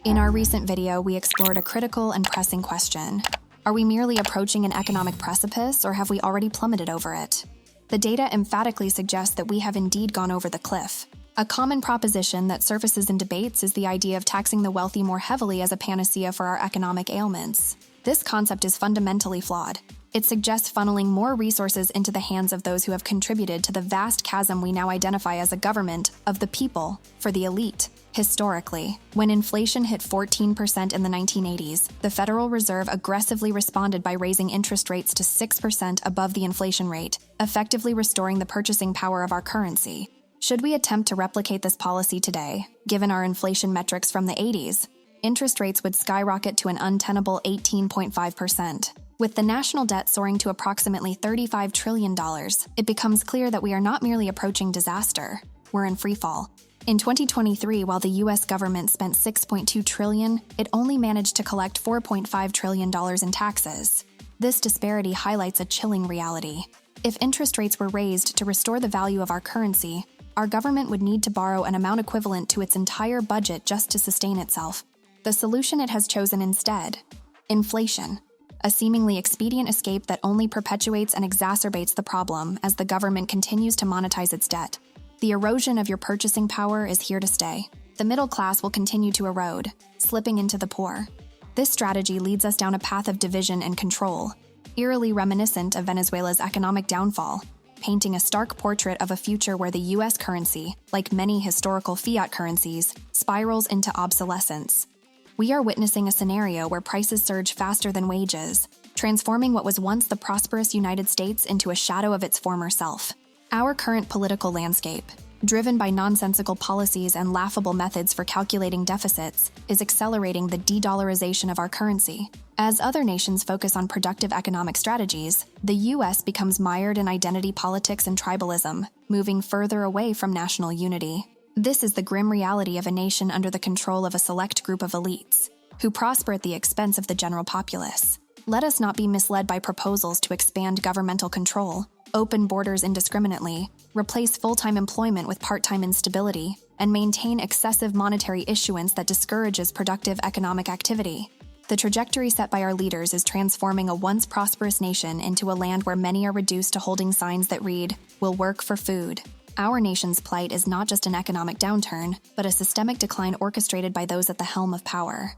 In our recent video, we explored a critical and pressing question. Are we merely approaching an economic precipice, or have we already plummeted over it? The data emphatically suggests that we have indeed gone over the cliff. A common proposition that surfaces in debates is the idea of taxing the wealthy more heavily as a panacea for our economic ailments. This concept is fundamentally flawed. It suggests funneling more resources into the hands of those who have contributed to the vast chasm we now identify as a government of the people for the elite. Historically, when inflation hit 14% in the 1980s, the Federal Reserve aggressively responded by raising interest rates to 6% above the inflation rate, effectively restoring the purchasing power of our currency. Should we attempt to replicate this policy today, given our inflation metrics from the 80s, interest rates would skyrocket to an untenable 18.5%. With the national debt soaring to approximately $35 trillion, it becomes clear that we are not merely approaching disaster, we're in freefall. In 2023, while the U.S. government spent $6.2 trillion, it only managed to collect $4.5 trillion in taxes. This disparity highlights a chilling reality. If interest rates were raised to restore the value of our currency, our government would need to borrow an amount equivalent to its entire budget just to sustain itself. The solution it has chosen instead: inflation. A seemingly expedient escape that only perpetuates and exacerbates the problem as the government continues to monetize its debt. The erosion of your purchasing power is here to stay. The middle class will continue to erode, slipping into the poor. This strategy leads us down a path of division and control, eerily reminiscent of Venezuela's economic downfall, painting a stark portrait of a future where the U.S. currency, like many historical fiat currencies, spirals into obsolescence. We are witnessing a scenario where prices surge faster than wages, transforming what was once the prosperous United States into a shadow of its former self. Our current political landscape, driven by nonsensical policies and laughable methods for calculating deficits, is accelerating the de-dollarization of our currency. As other nations focus on productive economic strategies, the U.S. becomes mired in identity politics and tribalism, moving further away from national unity. This is the grim reality of a nation under the control of a select group of elites, who prosper at the expense of the general populace. Let us not be misled by proposals to expand governmental control, open borders indiscriminately, replace full-time employment with part-time instability, and maintain excessive monetary issuance that discourages productive economic activity. The trajectory set by our leaders is transforming a once prosperous nation into a land where many are reduced to holding signs that read, "We'll work for food." Our nation's plight is not just an economic downturn, but a systemic decline orchestrated by those at the helm of power.